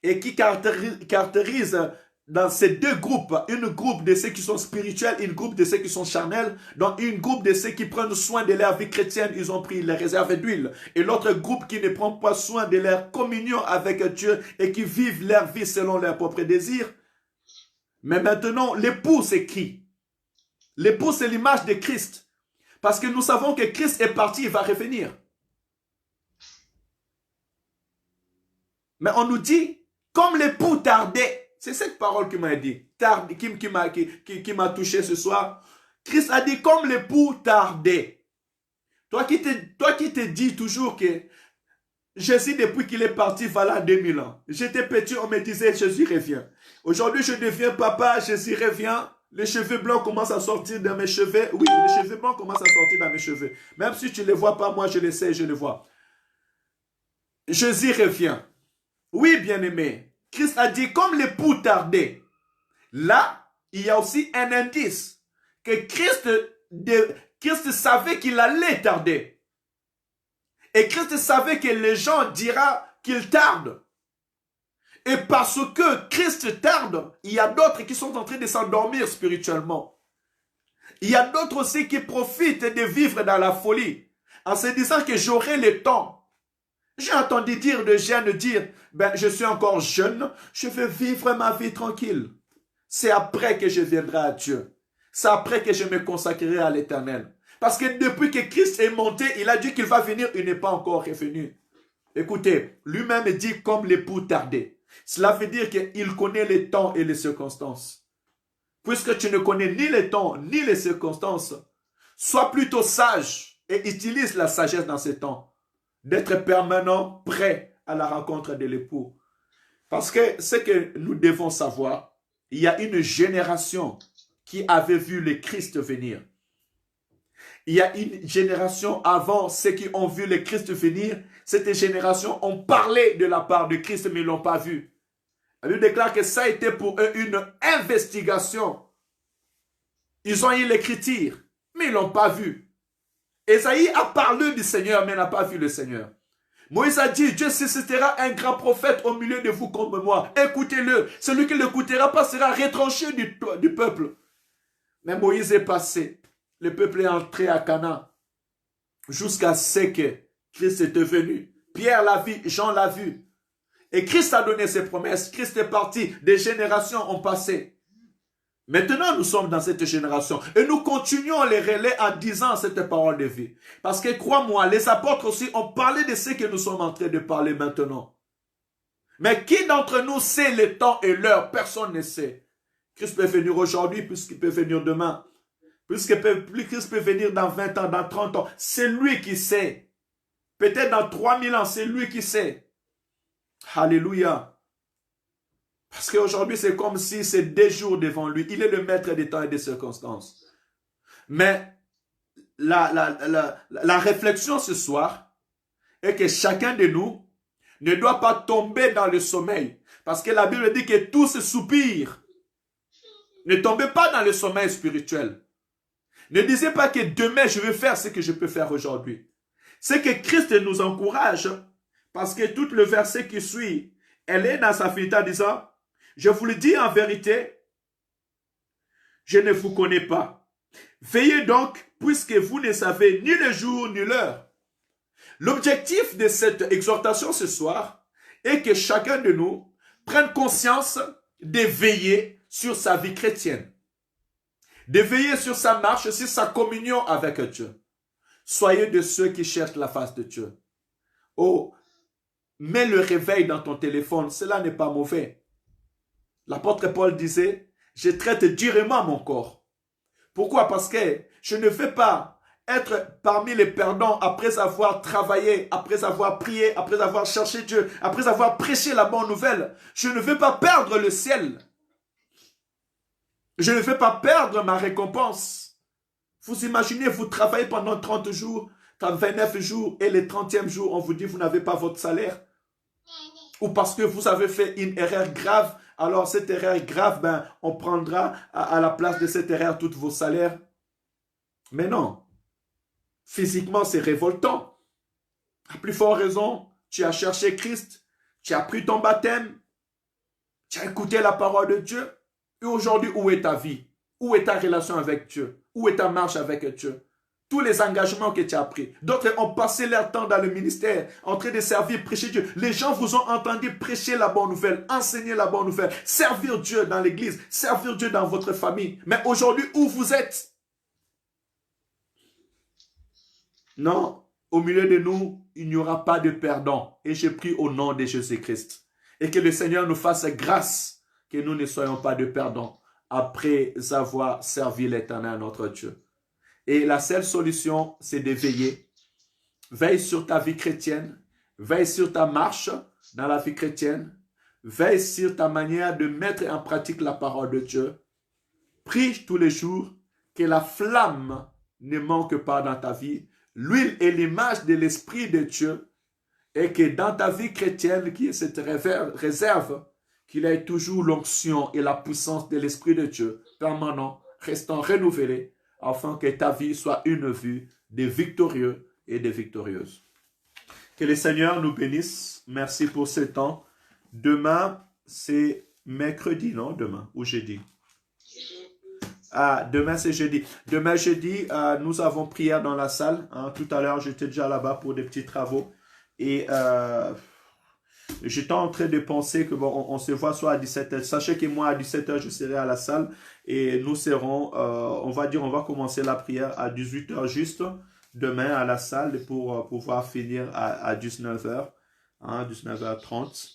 et qui caractérisent dans ces deux groupes, une groupe de ceux qui sont spirituels, une groupe de ceux qui sont charnels, donc une groupe de ceux qui prennent soin de leur vie chrétienne, ils ont pris les réserves d'huile, et l'autre groupe qui ne prend pas soin de leur communion avec Dieu et qui vivent leur vie selon leurs propres désirs. Mais maintenant, l'époux c'est qui? L'époux c'est l'image de Christ, parce que nous savons que Christ est parti, il va revenir. Mais on nous dit, comme l'époux tardait. C'est cette parole qui m'a dit, qui m'a touché ce soir. Christ a dit comme l'époux tardait. Toi qui te dis toujours que Jésus, depuis qu'il est parti, voilà 2000 ans. J'étais petit, on me disait Jésus revient. Aujourd'hui, je deviens papa, Jésus revient. Les cheveux blancs commencent à sortir dans mes cheveux. Oui, les cheveux blancs commencent à sortir dans mes cheveux. Même si tu ne les vois pas, moi je les sais, je les vois. Jésus revient. Oui, bien-aimé. Christ a dit comme l'époux tardait. Là, il y a aussi un indice que Christ savait qu'il allait tarder. Et Christ savait que les gens diront qu'il tarde. Et parce que Christ tarde, il y a d'autres qui sont en train de s'endormir spirituellement. Il y a d'autres aussi qui profitent de vivre dans la folie en se disant que j'aurai le temps. J'ai entendu dire de jeunes dire, ben je suis encore jeune, je vais vivre ma vie tranquille. C'est après que je viendrai à Dieu. C'est après que je me consacrerai à l'Éternel. Parce que depuis que Christ est monté, il a dit qu'il va venir, il n'est pas encore revenu. Écoutez, lui-même dit comme l'époux tardait. Cela veut dire qu'il connaît les temps et les circonstances. Puisque tu ne connais ni les temps ni les circonstances, sois plutôt sage et utilise la sagesse dans ces temps. D'être permanent, prêt à la rencontre de l'époux. Parce que ce que nous devons savoir, il y a une génération qui avait vu le Christ venir. Il y a une génération avant ceux qui ont vu le Christ venir. Cette génération ont parlé de la part de Christ, mais ils ne l'ont pas vu. La Bible déclare que ça a été pour eux une investigation. Ils ont eu l'écriture, mais ils ne l'ont pas vu. Ésaïe a parlé du Seigneur, mais n'a pas vu le Seigneur. Moïse a dit, Dieu suscitera un grand prophète au milieu de vous comme moi. Écoutez-le. Celui qui ne l'écoutera pas sera retranché du peuple. Mais Moïse est passé. Le peuple est entré à Canaan. Jusqu'à ce que Christ est venu. Pierre l'a vu, Jean l'a vu. Et Christ a donné ses promesses. Christ est parti. Des générations ont passé. Maintenant, nous sommes dans cette génération et nous continuons les relais en disant cette parole de vie. Parce que crois-moi, les apôtres aussi ont parlé de ce que nous sommes en train de parler maintenant. Mais qui d'entre nous sait le temps et l'heure? Personne ne sait. Christ peut venir aujourd'hui puisqu'il peut venir demain. Christ peut venir dans 20 ans, dans 30 ans. C'est lui qui sait. Peut-être dans 3000 ans, c'est lui qui sait. Alléluia. Parce qu'aujourd'hui, c'est comme si c'est des jours devant lui. Il est le maître des temps et des circonstances. Mais la réflexion ce soir est que chacun de nous ne doit pas tomber dans le sommeil. Parce que la Bible dit que tous soupirent. Ne tombez pas dans le sommeil spirituel. Ne disez pas que demain, je vais faire ce que je peux faire aujourd'hui. C'est que Christ nous encourage. Parce que tout le verset qui suit, elle est dans sa finité en disant, je vous le dis en vérité, je ne vous connais pas. Veillez donc, puisque vous ne savez ni le jour ni l'heure. L'objectif de cette exhortation ce soir est que chacun de nous prenne conscience de veiller sur sa vie chrétienne. De veiller sur sa marche, sur sa communion avec Dieu. Soyez de ceux qui cherchent la face de Dieu. Oh, mets le réveil dans ton téléphone, cela n'est pas mauvais. L'apôtre Paul disait, je traite durement mon corps. Pourquoi? Parce que je ne veux pas être parmi les perdants après avoir travaillé, après avoir prié, après avoir cherché Dieu, après avoir prêché la bonne nouvelle. Je ne veux pas perdre le ciel. Je ne veux pas perdre ma récompense. Vous imaginez, vous travaillez pendant 30 jours, 29 jours et le 30e jour, on vous dit vous n'avez pas votre salaire. Ou parce que vous avez fait une erreur grave alors cette erreur grave, ben, on prendra à la place de cette erreur tous vos salaires. Mais non, physiquement c'est révoltant. À plus forte raison, tu as cherché Christ, tu as pris ton baptême, tu as écouté la parole de Dieu. Et aujourd'hui, où est ta vie? Où est ta relation avec Dieu? Où est ta marche avec Dieu? Tous les engagements que tu as pris. D'autres ont passé leur temps dans le ministère, en train de servir, prêcher Dieu. Les gens vous ont entendu prêcher la bonne nouvelle, enseigner la bonne nouvelle, servir Dieu dans l'église, servir Dieu dans votre famille. Mais aujourd'hui, où vous êtes? Non, au milieu de nous, il n'y aura pas de perdant. Et je prie au nom de Jésus-Christ. Et que le Seigneur nous fasse grâce, que nous ne soyons pas de perdants après avoir servi l'Éternel, notre Dieu. Et la seule solution, c'est de veiller. Veille sur ta vie chrétienne. Veille sur ta marche dans la vie chrétienne. Veille sur ta manière de mettre en pratique la parole de Dieu. Prie tous les jours que la flamme ne manque pas dans ta vie. L'huile est l'image de l'Esprit de Dieu. Et que dans ta vie chrétienne, qui est cette réserve, qu'il ait toujours l'onction et la puissance de l'Esprit de Dieu, permanent, restant renouvelé, afin que ta vie soit une vie de victorieux et de victorieuse. Que le Seigneur nous bénisse. Merci pour ce temps. Demain, c'est mercredi, non? Demain, ou jeudi? Ah, demain c'est jeudi. Demain jeudi, nous avons prière dans la salle. Hein. Tout à l'heure, j'étais déjà là-bas pour des petits travaux. Et j'étais en train de penser que bon, on se voit soit à 17h. Sachez que moi, à 17h, je serai à la salle. Et nous serons, on va commencer la prière à 18h juste demain à la salle pour pouvoir finir à 19h, hein, 19h30.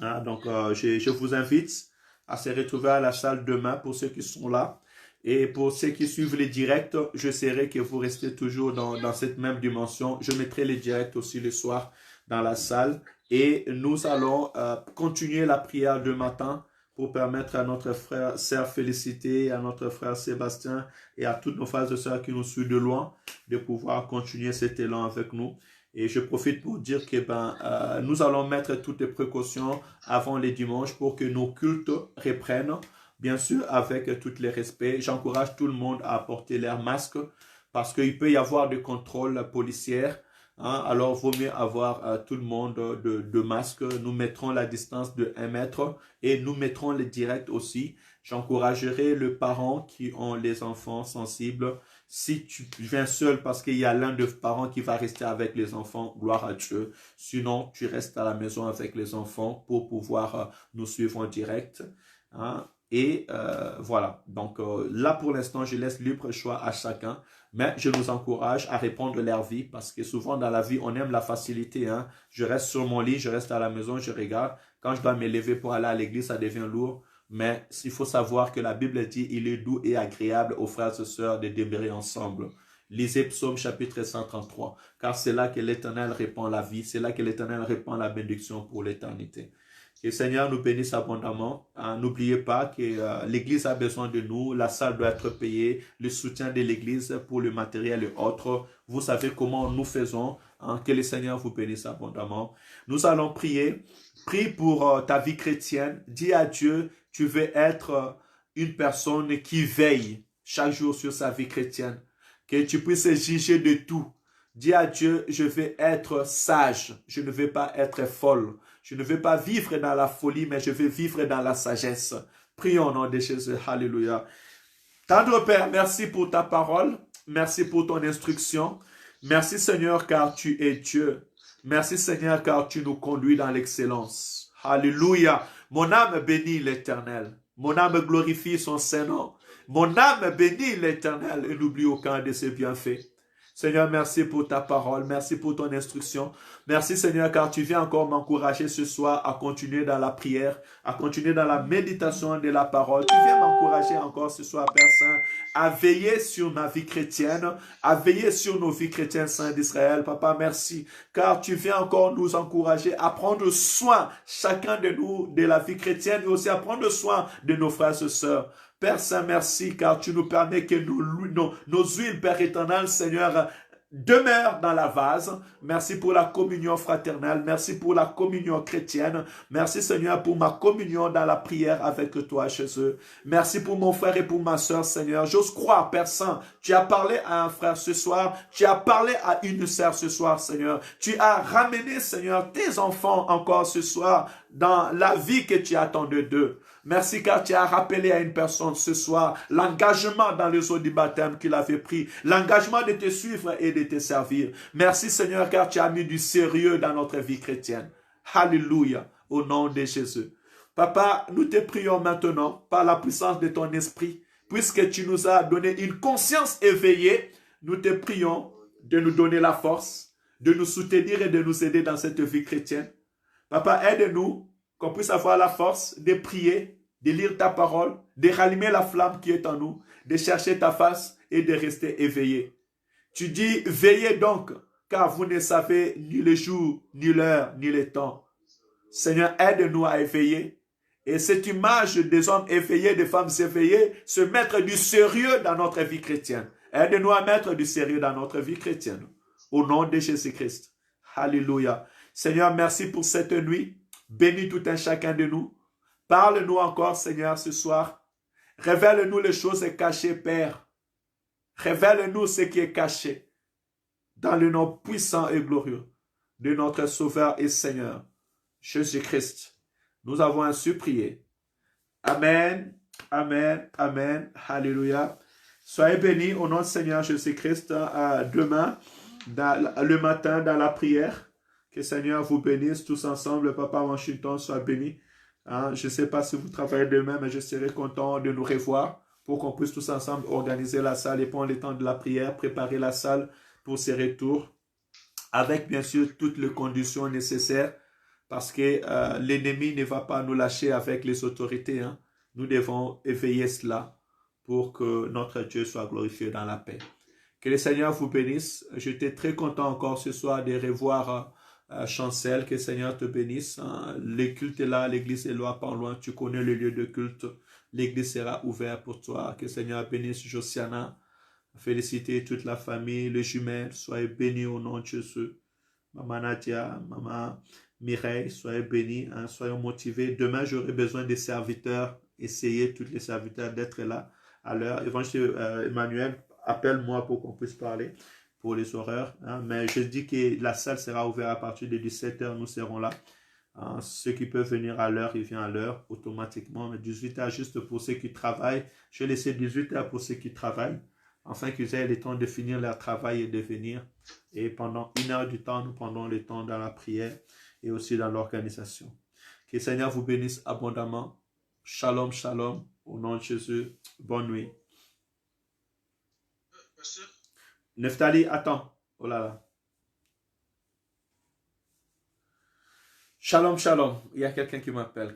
Hein, donc, je vous invite à se retrouver à la salle demain pour ceux qui sont là. Et pour ceux qui suivent les directs, je serai que vous restez toujours dans cette même dimension. Je mettrai les directs aussi le soir dans la salle. Et nous allons continuer la prière de matin pour permettre à notre frère, sœur Félicité, à notre frère Sébastien et à toutes nos frères et sœurs qui nous suivent de loin de pouvoir continuer cet élan avec nous. Et je profite pour dire que nous allons mettre toutes les précautions avant les dimanches pour que nos cultes reprennent, bien sûr avec tous les respects. J'encourage tout le monde à porter leur masque parce qu'il peut y avoir des contrôles policiers. Hein, alors, il vaut mieux avoir tout le monde de masque. Nous mettrons la distance de 1 mètre et nous mettrons les directs aussi. J'encouragerai les parents qui ont les enfants sensibles. Si tu viens seul parce qu'il y a l'un des parents qui va rester avec les enfants, gloire à Dieu. Sinon, tu restes à la maison avec les enfants pour pouvoir nous suivre en direct. Hein. Et voilà. Donc là, pour l'instant, je laisse libre choix à chacun. Mais je nous encourage à répondre leur vie parce que souvent dans la vie, on aime la facilité. Hein. Je reste sur mon lit, je reste à la maison, je regarde. Quand je dois me lever pour aller à l'église, ça devient lourd. Mais il faut savoir que la Bible dit, il est doux et agréable aux frères et sœurs de demeurer ensemble. Lisez Psaume chapitre 133. Car c'est là que l'Éternel répand la vie. C'est là que l'Éternel répand la bénédiction pour l'éternité. Que le Seigneur nous bénisse abondamment. N'oubliez pas que l'Église a besoin de nous. La salle doit être payée. Le soutien de l'Église pour le matériel et autres. Vous savez comment nous faisons. Que le Seigneur vous bénisse abondamment. Nous allons prier. Prie pour ta vie chrétienne. Dis à Dieu, tu veux être une personne qui veille chaque jour sur sa vie chrétienne. Que tu puisses juger de tout. Dis à Dieu, je veux être sage. Je ne veux pas être folle. Je ne veux pas vivre dans la folie, mais je veux vivre dans la sagesse. Prions au nom de Jésus. Alléluia. Tendre Père, merci pour ta parole. Merci pour ton instruction. Merci Seigneur, car tu es Dieu. Merci Seigneur, car tu nous conduis dans l'excellence. Alléluia. Mon âme bénit l'Éternel. Mon âme glorifie son Saint-Nom. Mon âme bénit l'Éternel et n'oublie aucun de ses bienfaits. Seigneur, merci pour ta parole, merci pour ton instruction. Merci Seigneur, car tu viens encore m'encourager ce soir à continuer dans la prière, à continuer dans la méditation de la parole. Tu viens m'encourager encore ce soir, Père Saint, à veiller sur ma vie chrétienne, à veiller sur nos vies chrétiennes saints d'Israël. Papa, merci, car tu viens encore nous encourager à prendre soin, chacun de nous, de la vie chrétienne et aussi à prendre soin de nos frères et sœurs. Père Saint, merci, car tu nous permets que nos huiles, Père éternel, Seigneur, demeure dans la vase. Merci pour la communion fraternelle. Merci pour la communion chrétienne. Merci Seigneur pour ma communion dans la prière avec toi, Jésus. Merci pour mon frère et pour ma soeur, Seigneur. J'ose croire, Père Saint, tu as parlé à un frère ce soir. Tu as parlé à une sœur ce soir, Seigneur. Tu as ramené, Seigneur, tes enfants encore ce soir dans la vie que tu attendais d'eux. Merci car tu as rappelé à une personne ce soir l'engagement dans les eaux du baptême qu'il avait pris, l'engagement de te suivre et de te servir. Merci Seigneur car tu as mis du sérieux dans notre vie chrétienne. Alléluia, au nom de Jésus. Papa, nous te prions maintenant par la puissance de ton esprit, puisque tu nous as donné une conscience éveillée, nous te prions de nous donner la force, de nous soutenir et de nous aider dans cette vie chrétienne. Papa, aide-nous qu'on puisse avoir la force de prier, de lire ta parole, de rallumer la flamme qui est en nous, de chercher ta face et de rester éveillé. Tu dis, veillez donc, car vous ne savez ni le jour, ni l'heure, ni le temps. Seigneur, aide-nous à éveiller. Et cette image des hommes éveillés, des femmes éveillées, se mettre du sérieux dans notre vie chrétienne. Aide-nous à mettre du sérieux dans notre vie chrétienne. Au nom de Jésus-Christ. Alléluia. Seigneur, merci pour cette nuit. Bénis tout un chacun de nous. Parle-nous encore, Seigneur, ce soir. Révèle-nous les choses cachées, Père. Révèle-nous ce qui est caché. Dans le nom puissant et glorieux de notre Sauveur et Seigneur, Jésus-Christ. Nous avons ainsi prié. Amen, amen, amen. Alléluia. Soyez bénis au nom du Seigneur Jésus-Christ. Demain, le matin, dans la prière. Que le Seigneur vous bénisse tous ensemble. Le Papa Washington soit béni. Je ne sais pas si vous travaillez demain, mais je serai content de nous revoir pour qu'on puisse tous ensemble organiser la salle et prendre le temps de la prière, préparer la salle pour ces retours, avec bien sûr toutes les conditions nécessaires, parce que l'ennemi ne va pas nous lâcher avec les autorités. Nous devons éveiller cela pour que notre Dieu soit glorifié dans la paix. Que le Seigneur vous bénisse. J'étais très content encore ce soir de revoir Chancel, que le Seigneur te bénisse. Le culte est là, l'église est loin, pas loin. Tu connais le lieu de culte. L'église sera ouverte pour toi. Que le Seigneur bénisse Josiana. Félicitez toute la famille, les jumelles. Soyez bénis au nom de Jésus. Maman Nadia, Maman Mireille, soyez bénis. Soyons motivés. Demain, j'aurai besoin des serviteurs. Essayez, tous les serviteurs, d'être là à l'heure. Évangile Emmanuel, appelle-moi pour qu'on puisse parler pour les horaires. Mais je dis que la salle sera ouverte à partir de 17h, nous serons là. Ceux qui peuvent venir à l'heure, ils viennent à l'heure automatiquement. Mais 18h juste pour ceux qui travaillent. Je vais laisser 18h pour ceux qui travaillent, afin qu'ils aient le temps de finir leur travail et de venir. Et pendant 1 heure du temps, nous prendrons le temps dans la prière et aussi dans l'organisation. Que le Seigneur vous bénisse abondamment. Shalom, shalom. Au nom de Jésus, bonne nuit. Neftali, attends. Oh là là. Shalom, shalom. Il y a quelqu'un qui m'appelle.